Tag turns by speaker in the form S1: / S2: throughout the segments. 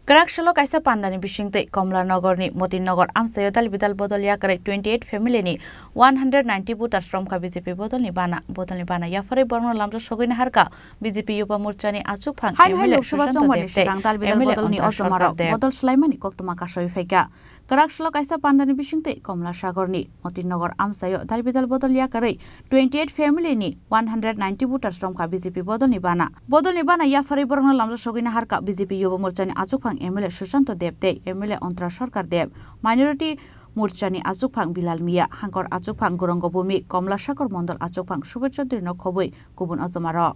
S1: Karakshalo kaisa pandani bishingte Komlanagor ni Motinnagar amsayo dal bidal bodol yakare 28 family ni 190 butar from ka BJP bodol ni bana yafare borno lamjo sogina harka BJP yuba morcha ni achuk phang
S2: MLA loksabar chongmani sirang dal bidal bodol ni osomara bodol sulaimani koktuma kasoi feka Karakshalo kaisa pandani bishingte Komlasagor ni Motinnagar amsayo dal bidal bodol yakare 28 family ni 190 butar from ka BJP bodol ni bana yafare borno lamjo sogina harka BJP yuba morcha ni achuk MLA Susanto Debte, MLA Ontra Sarkar Deb, Minority Murchani Azupang Bilal Mia, Hankor Azupang Gorongo Bumi, Komlasagor Mondol Azupang Subachadri no Kobui, Kubun Azamara.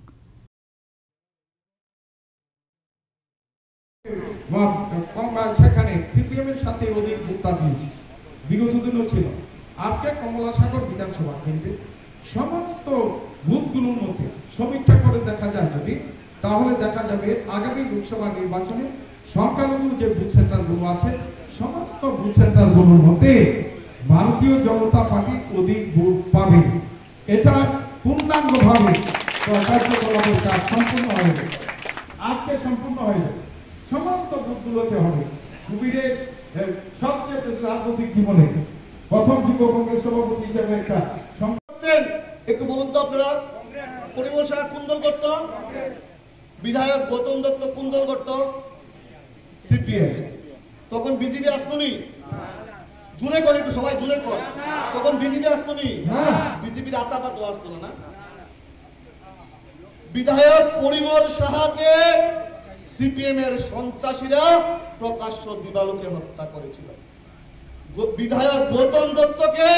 S3: সেখানে সিপিএমের সাথে অনেক ভোক্তা দিয়েছে বিগত দিনও ছিল আজকে কমলাসাগর বিধানসভা কেন্দ্রে সমস্ত বুথগুলোর মধ্যে সমীক্ষা করে দেখা যায় যদি তাহলে দেখা যাবে আগামী লোকসভা নির্বাচনে সংখ্যালঘু যে বুথ সেন্টারগুলো আছে সমস্ত বুথ সেন্টারগুলোর মধ্যে ভারতীয় জনতা পার্টি অধিক ভোট পাবে এটা পূর্ণাঙ্গভাবে কার্যকলাপের কাজ সম্পূর্ণ হয়ে যাবে আজকে সম্পূর্ণ হয়ে যাবে সমস্ত বুথগুলোতে হবে কুমিরের সবচেয়ে রাজনৈতিক জীবনে প্রথম যুব কংগ্রেস সভাপতি হিসেবে একটা সংগঠন একটু বলুন তো আপনারা পরিমল শাহ কুন্দল করত বিধায়ক গৌতম দত্ত কুন্দল করত সিপিএম তখন বিজেপি আসতনি জুড়ে করে একটু সবাই জুড়ে কর তখন বিজেপি আসতনি বিজেপির আতাপাত আসতো না বিধায়ক পরিমল শাহকে সিপিএম এর সন্ত্রাসীরা প্রকাশ্য দিবালোকে হত্যা করেছিল বিধায়ক গৌতম দত্তকে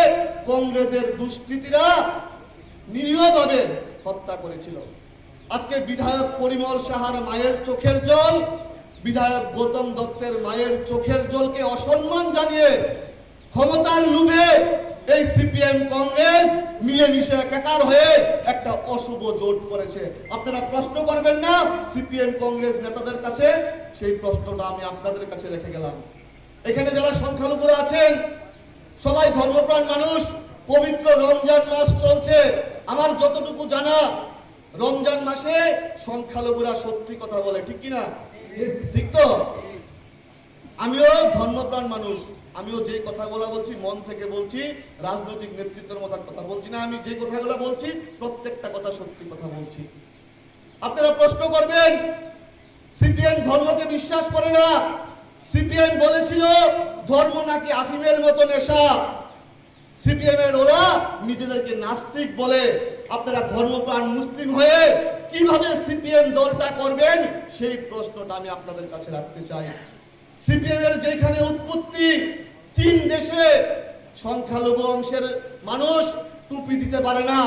S3: কংগ্রেসের দুষ্কৃতীরা নিরীহভাবে হত্যা করেছিল আজকে বিধায়ক পরিমল শাহর মায়ের চোখের জল বিধায়ক গৌতম দত্তের মায়ের চোখের জলকে অসম্মান জানিয়ে ক্ষমতার লোভে এই সিপিএম কংগ্রেস মিলেমিশে একাকার হয়ে একটা অশুভ জোট করেছে আপনারা প্রশ্ন করবেন না সিপিএম কংগ্রেস নেতাদের কাছে সেই প্রশ্নটা আমি আপনাদের কাছে রেখে গেলাম এখানে যারা সংখ্যালঘুরা আছেন সবাই ধর্মপ্রাণ মানুষ পবিত্র রমজান মাস চলছে আমার যতটুকু জানা রমজান মাসে সংখ্যালঘুরা সত্যি কথা বলে ঠিক কি না ঠিক তো আমিও ধর্মপ্রাণ মানুষ আমিও যে কথাগুলো বলছি মন থেকে বলছি রাজনৈতিক নেতৃত্বের মতো কথা বলছি না আমি যে কথাগুলো বলছি প্রত্যেকটা কথা সত্যি কথা বলছি আপনারা প্রশ্ন করবেন সিপিএম ধর্মকে বিশ্বাস করে না সিপিএম বলেছিল ধর্ম নাকি আফিমের মতো নেশা সিপিএম এর ওরা নিজেদেরকে নাস্তিক বলে আপনারা ধর্মপ্রাণ মুসলিম হয়ে কিভাবে সিপিএম দলটা করবেন সেই প্রশ্নটা আমি আপনাদের কাছে রাখতে চাই সিপিএম এর যেখানে উৎপত্তি চীন দেশে সংখ্যালঘু অংশের মানুষ টুপি দিতে পারে না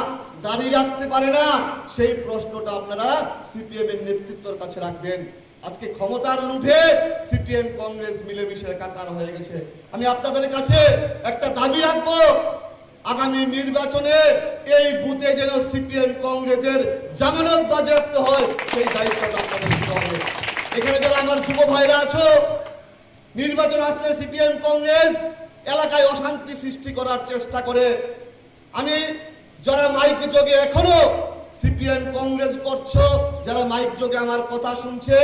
S3: দাড়ি রাখতে পারে না সেই প্রশ্নটা আপনারা সিপিএম এর নেতৃত্বের কাছে রাখবেন আজকে ক্ষমতার লোভে সিপিএম কংগ্রেস মিলেমিশে একাকার হয়ে গেছে আমি আপনাদের কাছে একটা দাবি রাখবো আগামী নির্বাচনে এই বুথে যেন সিপিএম কংগ্রেসের জামানত বাজেয়াপ্ত হয় সেই দায়িত্বটা আপনাদের নিতে হবে এখানে যারা আমার যুব ভাইরা আছো নির্বাচন আসলে সিপিএম কংগ্রেস এলাকায় অশান্তি সৃষ্টি করার চেষ্টা করে আমি যারা মাইক যোগে এখনো সিপিএম কংগ্রেস করছো যারা মাইক যোগে আমার কথা শুনছে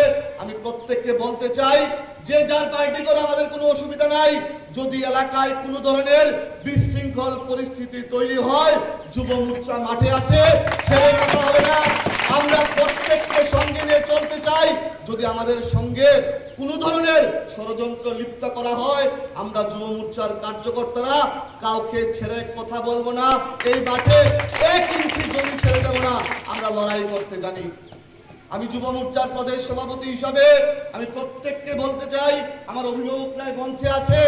S3: আমি প্রত্যেককে বলতে চাই যে যার পার্টি করে আমাদের কোনো অসুবিধা নাই যদি এলাকায় কোনো ধরনের বিশৃঙ্খল পরিস্থিতি তৈরি হয় যুব মোর্চা মাঠে আছে ছেড়ে কথা হবে না আমরা প্রত্যেককে সঙ্গে নিয়ে চলতে চাই যদি আমাদের সঙ্গে কোনো ধরনের ষড়যন্ত্র লিপ্ত করা হয় আমরা যুব মোর্চার কার্যকর্তারা কাউকে ছেড়ে কথা বলবো না এই মাঠে 1 ইঞ্চি জমি ছেড়ে দেবো না আমরা লড়াই করতে জানি আমি যুব মোর্চার প্রদেশ সভাপতি হিসাবে আমি প্রত্যেককে বলতে চাই আমার অভিভাবকরাই মঞ্চে আছে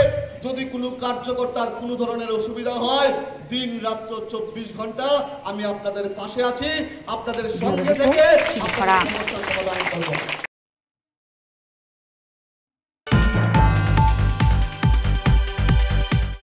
S3: যদি কোনো কার্যকর্তার কোনো ধরনের অসুবিধা হয় দিন রাত্র 24 ঘন্টা আমি আপনাদের পাশে আছি আপনাদের সঙ্গে থেকে আপনাদের সমস্যার সমাধান করব